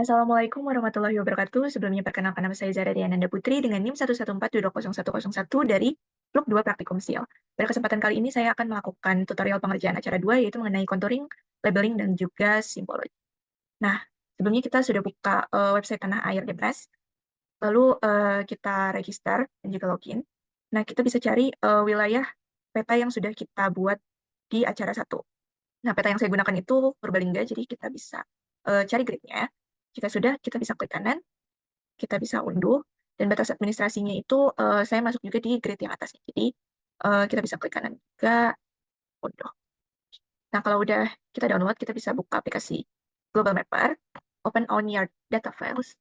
Assalamualaikum warahmatullahi wabarakatuh. Sebelumnya perkenalkan nama saya Zara Diananda Putri dengan NIM 114220101 dari Blok 2 Praktikum SIL. Pada kesempatan kali ini saya akan melakukan tutorial pengerjaan acara 2 yaitu mengenai contouring, labeling, dan juga simbologi. Nah, sebelumnya kita sudah buka website Tanah Air Depres, lalu kita register dan juga login. Nah, kita bisa cari wilayah peta yang sudah kita buat di acara 1. Nah, peta yang saya gunakan itu Purbalingga, jadi kita bisa cari gridnya. Jika sudah, kita bisa klik kanan, kita bisa unduh, dan batas administrasinya itu saya masuk juga di grid yang atasnya. Jadi, kita bisa klik kanan juga, unduh. Nah, kalau udah kita download, kita bisa buka aplikasi Global Mapper, open on your data files,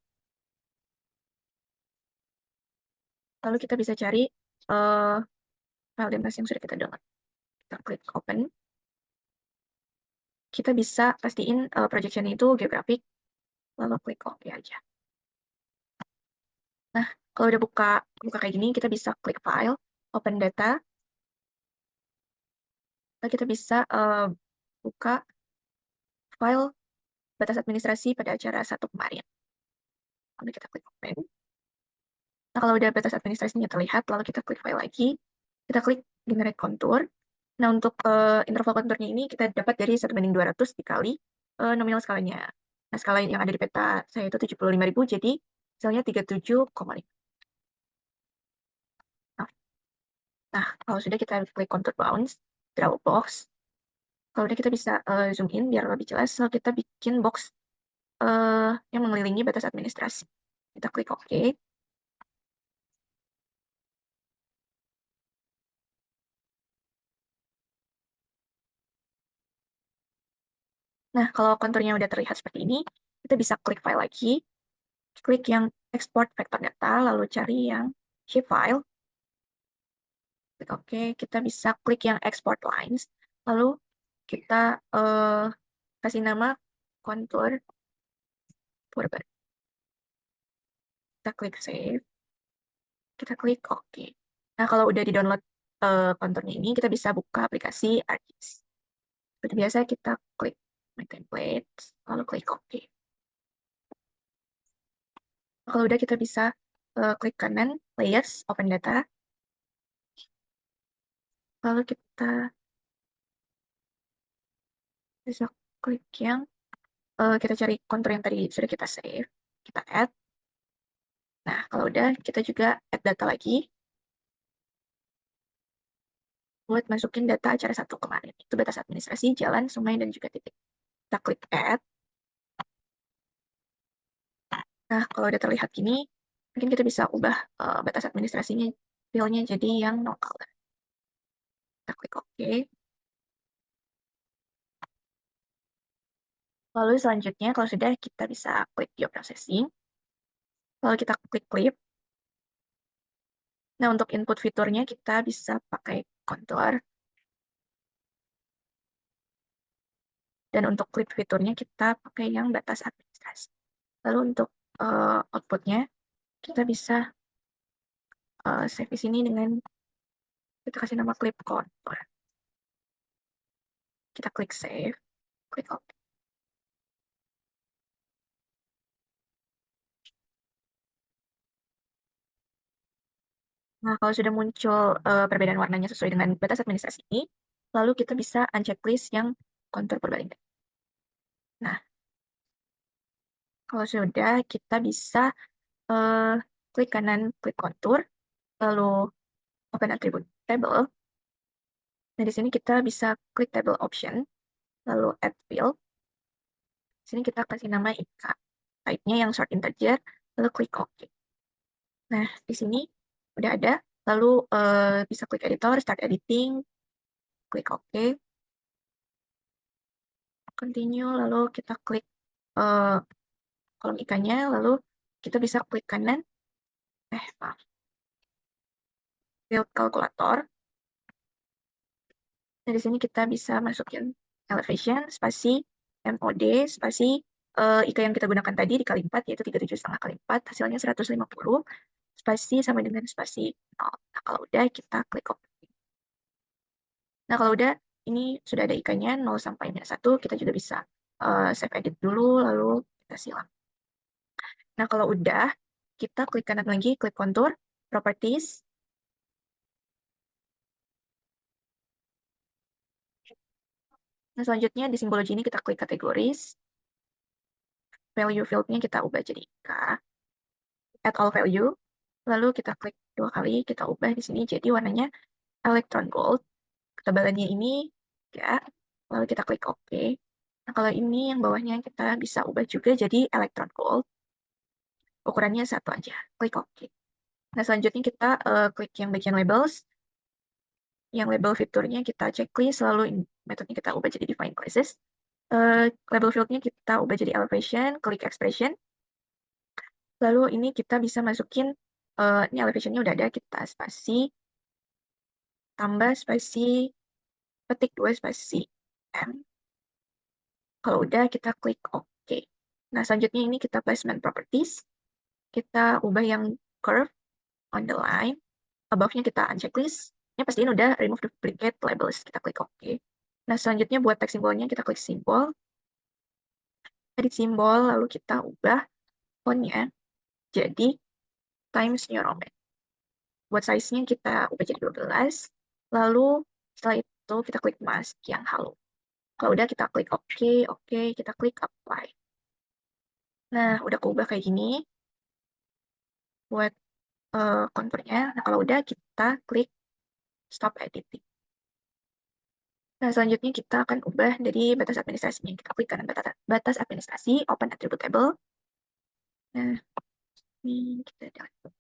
lalu kita bisa cari file DMS yang sudah kita download. Kita klik open, kita bisa pastiin projection itu geografik, lalu klik OK aja. Nah, kalau udah buka kayak gini, kita bisa klik file, open data, lalu kita bisa buka file batas administrasi pada acara 1 kemarin. Lalu kita klik open. Nah, kalau udah batas administrasinya terlihat, lalu kita klik file lagi, kita klik generate contour. Nah, untuk interval konturnya ini kita dapat dari 1:200 dikali nominal skalanya. Nah, skala yang ada di peta saya itu 75.000, jadi hasilnya 37,5. Nah, kalau sudah kita klik contour bounds, draw box. Kalau udah kita bisa zoom in biar lebih jelas, lalu kita bikin box yang mengelilingi batas administrasi. Kita klik OK. Nah, kalau konturnya udah terlihat seperti ini, kita bisa klik file lagi, klik yang export vector data, lalu cari yang shapefile. Klik OK, kita bisa klik yang export lines, lalu kita kasih nama kontur Purba. Kita klik save, kita klik OK. Nah, kalau udah di-download konturnya ini, kita bisa buka aplikasi ArcGIS. Seperti biasa, kita klik My Templates, lalu klik OK. Kalau udah, kita bisa klik kanan, Layers, Open Data. Lalu kita bisa klik yang kita cari kontur yang tadi sudah kita save. Kita add. Nah, kalau udah, kita juga add data lagi buat masukin data acara 1 kemarin. Itu batas administrasi, jalan, sungai, dan juga titik. Kita klik add. Nah, kalau udah terlihat gini, mungkin kita bisa ubah batas administrasinya, filenya jadi yang no color. Kita klik OK. Lalu selanjutnya, kalau sudah, kita bisa klik geoprocessing. Lalu kita klik clip. Nah, untuk input fiturnya kita bisa pakai kontur. Dan untuk clip fiturnya kita pakai yang batas administrasi. Lalu untuk outputnya, kita bisa save di sini dengan kita kasih nama clip contour. Kita klik save, klik OK. Nah, kalau sudah muncul perbedaan warnanya sesuai dengan batas administrasi ini, lalu kita bisa uncheck list yang kontur Purbalingga. Nah, kalau sudah, kita bisa klik kanan, klik kontur, lalu open attribute table. Nah, di sini kita bisa klik table option, lalu add field. Di sini kita kasih nama Ika. Type-nya yang short integer, lalu klik OK. Nah, di sini udah ada, lalu bisa klik editor, start editing, klik OK, continue, lalu kita klik kolom ikannya, lalu kita bisa klik kanan, maaf, build calculator. Nah, di sini kita bisa masukin elevation, spasi, MOD, spasi, IK yang kita gunakan tadi dikali 4, yaitu 37,5 kali 4, hasilnya 150, spasi sama dengan spasi 0. Nah, kalau udah, kita klik OK. Nah, kalau udah, ini sudah ada IK-nya 0 sampai -1, kita juga bisa save edit dulu, lalu kita silang. Nah, kalau udah, kita klik kanan lagi, klik kontur, properties. Nah, selanjutnya di simbologi ini kita klik kategoris. Value field-nya kita ubah jadi K. Add all value. Lalu kita klik 2 kali, kita ubah di sini jadi warnanya electron gold. Ketebalannya ini 3. Lalu kita klik OK. Nah, kalau ini yang bawahnya kita bisa ubah juga jadi electron gold. Ukurannya 1 aja. Klik OK. Nah, selanjutnya kita klik yang bagian labels. Yang label fiturnya kita checklist, lalu metodenya kita ubah jadi define classes. Label field-nya kita ubah jadi elevation, klik expression. Lalu ini kita bisa masukin, ini elevation-nya udah ada, kita spasi, tambah spasi, petik 2 spasi M. Kalau udah, kita klik OK. Nah, selanjutnya ini kita placement properties. Kita ubah yang curve on the line. Above-nya kita unchecklist. Ini pastiin udah remove duplicate labels. Kita klik OK. Nah, selanjutnya buat teks simbolnya kita klik simbol. Edit simbol, lalu kita ubah font-nya jadi Times New Roman. Buat size-nya kita ubah jadi 12. Lalu setelah itu kita klik mask yang halo. Kalau udah kita klik OK, OK, kita klik apply. Nah, udah keubah kayak gini buat konturnya. Nah, kalau udah kita klik stop editing. Nah, selanjutnya kita akan ubah dari batas administrasinya. Kita klik kanan batas administrasi, open attribute table. Nah, ini kita delete.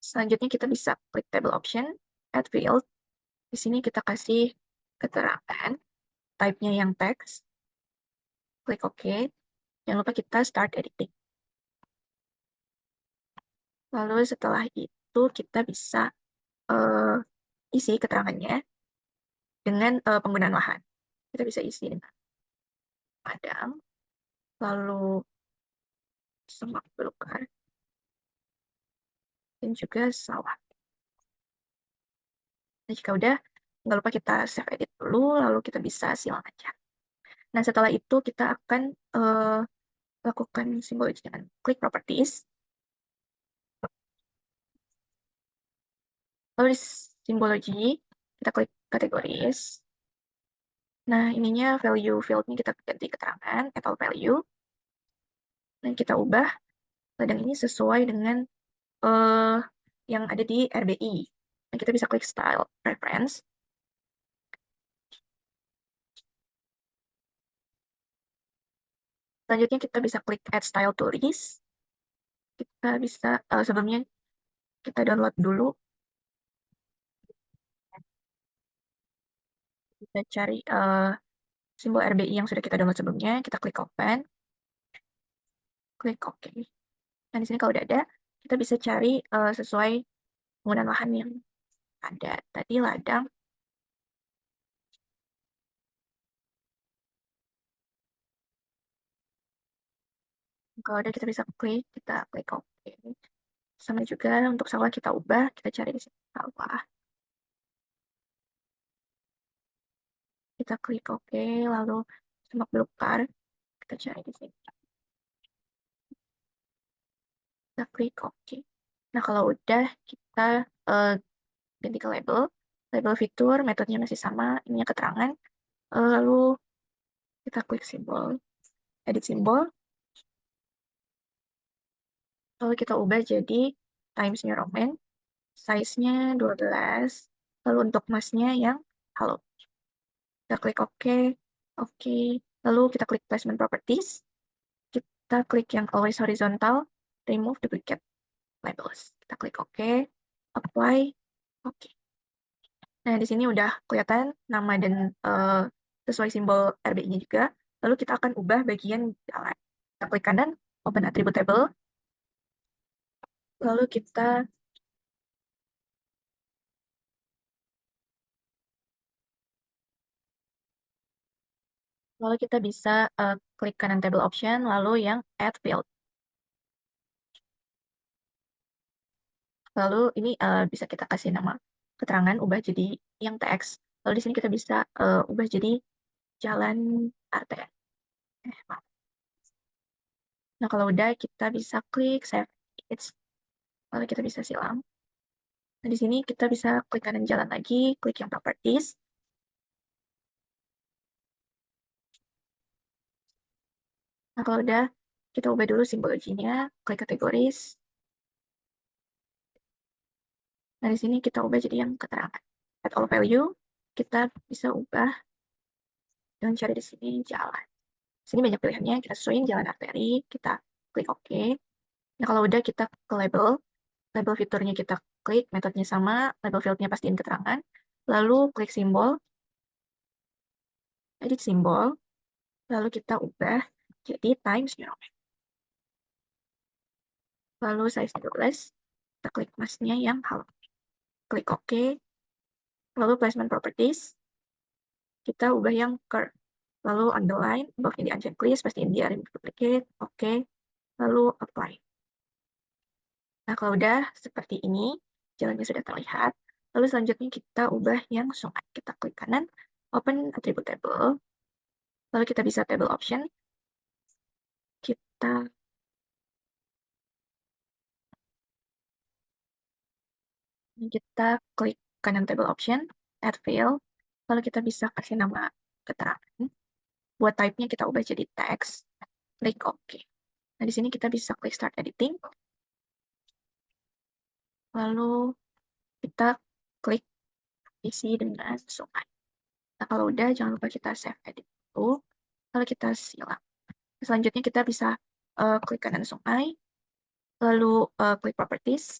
Selanjutnya kita bisa klik table option, add field. Di sini kita kasih keterangan, type-nya yang text. Klik OK. Jangan lupa kita start editing. Lalu setelah itu kita bisa isi keterangannya dengan penggunaan lahan. Kita bisa isi dengan padang, lalu semak belukar, dan juga sawah. Nah, jika udah, nggak lupa kita save edit dulu, lalu kita bisa silang aja. Nah, setelah itu kita akan lakukan simbologi dengan klik properties. Lalu di simbologi, kita klik kategoris. Nah, ininya value field-nya kita ganti keterangan, atau value. Dan kita ubah ladang ini sesuai dengan yang ada di RBI. Nah, kita bisa klik style preference. Selanjutnya kita bisa klik add style to list. Kita bisa sebelumnya kita download dulu. Kita cari simbol RBI yang sudah kita download sebelumnya. Kita klik open. Klik OK. Nah, di sini kalau udah ada, kita bisa cari sesuai penggunaan lahan yang ada. Tadi ladang. Kalau ada kita bisa kita klik OK. Sama juga untuk sawah kita ubah, kita cari di sini sawah. Kita klik OK, lalu semak belukar, kita cari di sini. Kita klik OK. Nah, kalau udah, kita ganti ke label. Label fitur, metodenya masih sama, ininya keterangan. Lalu kita klik simbol, edit simbol. Lalu kita ubah jadi Times New Roman. Size-nya 12. Lalu untuk masknya yang halo. Kita klik OK. OK. Lalu kita klik placement properties. Kita klik yang always horizontal. Remove duplicate labels. Kita klik OK. Apply. OK. Nah, di sini udah kelihatan nama dan sesuai simbol RBI-nya juga. Lalu kita akan ubah bagian jalan. Kita klik kanan, open attribute table. Lalu kita bisa klik kanan table option, lalu yang add field. Lalu ini bisa kita kasih nama keterangan, ubah jadi yang teks. Lalu di sini kita bisa ubah jadi jalan arteri. Maaf. Nah, kalau udah kita bisa klik Save Edits, lalu kita bisa silang. Nah, di sini kita bisa klik kanan jalan lagi, klik yang Properties. Nah, kalau udah, kita ubah dulu simbologinya, klik Categories. Nah, di sini kita ubah jadi yang keterangan. Add all value, kita bisa ubah dengan cara di sini jalan. Di sini banyak pilihannya, kita sesuaiin jalan arteri, kita klik OK. Nah, kalau udah kita ke label, label fiturnya kita klik, metodenya sama, label fieldnya pastiin keterangan, lalu klik simbol, edit simbol, lalu kita ubah jadi Times New Roman. Lalu size 12, kita klik masnya yang halo. Klik OK, lalu placement properties, kita ubah yang curve. Lalu underline, above-nya di uncheck list, pastiin dia remove duplicate, OK, lalu apply. Nah, kalau udah seperti ini, jalannya sudah terlihat. Lalu selanjutnya kita ubah yang sungai. Kita klik kanan, open attribute table. Lalu kita bisa table option. Kita klik kanan table option, add field. Lalu kita bisa kasih nama keterangan. Buat type-nya kita ubah jadi text. Klik OK. Nah, di sini kita bisa klik start editing. Lalu kita klik isi dengan sungai. Nah, kalau udah, jangan lupa kita save edit dulu. Lalu kita silang. Selanjutnya kita bisa klik kanan sungai, lalu klik properties.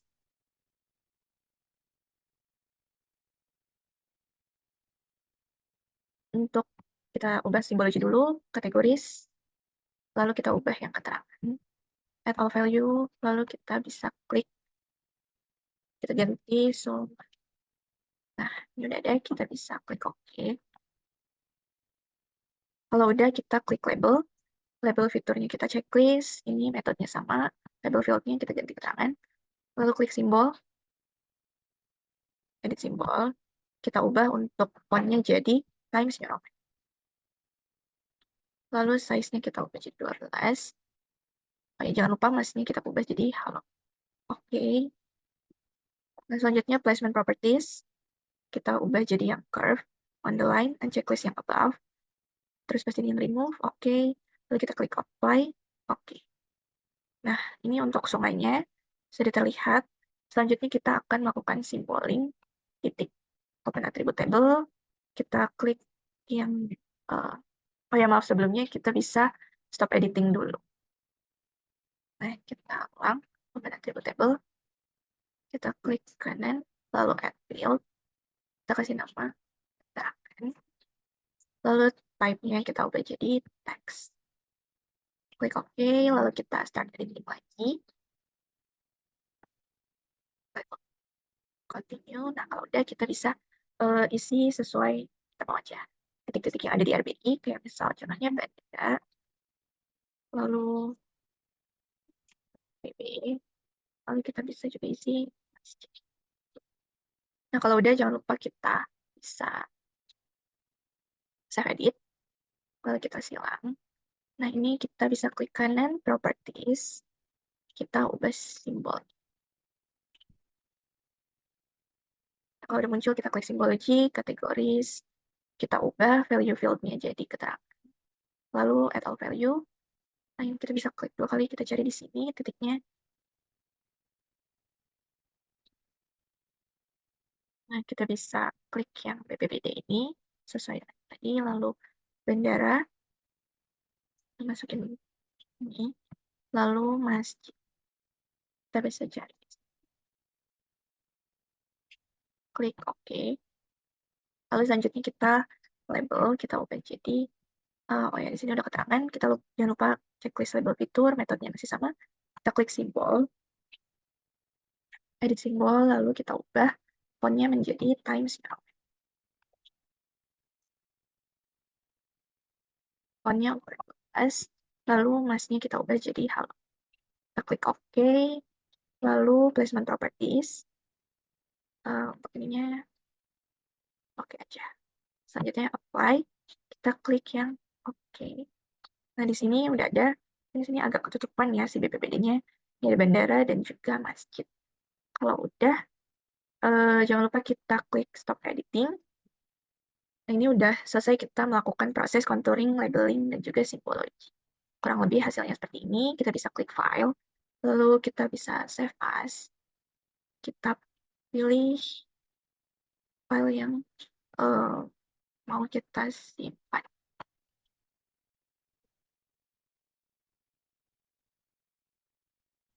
Untuk kita ubah simbologi dulu, kategoris, lalu kita ubah yang keterangan. Add all value, lalu kita bisa klik, kita ganti sungai. Nah, ini udah ada, kita bisa klik OK. Kalau udah, kita klik label. Label fiturnya kita checklist, ini metodenya sama, label fieldnya kita ganti keterangan. Lalu klik simbol, edit simbol, kita ubah untuk fontnya jadi Times New Roman. Lalu size-nya kita ubah jadi 12. Oh, ya, jangan lupa masnya kita ubah jadi halo. Oke. Nah, selanjutnya placement properties. Kita ubah jadi yang curve, on the line, and checklist yang above. Terus pastiin remove, oke. Lalu kita klik apply, oke. Nah, ini untuk sungainya sudah terlihat. Selanjutnya kita akan melakukan symboling titik open attribute table. Kita klik yang oh ya, maaf, sebelumnya kita bisa stop editing dulu. Nah, kita ulang open attribute table. Kita klik kanan, lalu add field. Kita kasih nama keterangan. Lalu type-nya kita ubah jadi text. Klik OK, lalu kita start editing lagi. Continue. Nah, kalau udah kita bisa isi sesuai kita mau aja. Titik-titik yang ada di RBI, kayak misal contohnya benda, lalu PB, lalu kita bisa juga isi masjid. Nah, kalau udah jangan lupa kita bisa save edit, lalu kita silang. Nah, ini kita bisa klik kanan, properties, kita ubah simbol. Nah, kalau udah muncul, kita klik simbologi, kategoris, kita ubah value field-nya jadi keterangan. Lalu add all value. Nah, ini kita bisa klik 2 kali, kita cari di sini titiknya. Nah, kita bisa klik yang BPBD ini, sesuai dengan tadi, lalu bendera, masukin ini, lalu masjid. Kita bisa cari. Klik OK. Lalu selanjutnya kita label, kita ubah jadi, oh ya, di sini udah keterangan, kita jangan lupa checklist label fitur, metodenya masih sama. Kita klik simbol, edit simbol, lalu kita ubah fontnya menjadi Times New Roman. Fontnya ukuran 12, lalu masnya kita ubah jadi halo. Kita klik OK, lalu placement properties. Untuk ininya oke aja. Selanjutnya apply, kita klik yang oke. Nah, di sini udah ada Di sini agak ketutupan ya si BPBD-nya. Ini ada bandara dan juga masjid. Kalau udah, jangan lupa kita klik stop editing. Nah, ini udah selesai kita melakukan proses contouring, labeling, dan juga simbologi. Kurang lebih hasilnya seperti ini. Kita bisa klik file, lalu kita bisa save as. Kita pilih file yang eh, mau kita simpan.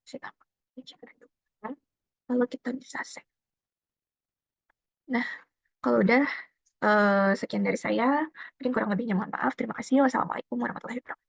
Kita lalu kita bisa save. Nah, kalau udah sekian dari saya. Mungkin kurang lebihnya mohon maaf. Terima kasih. Wassalamualaikum warahmatullahi wabarakatuh.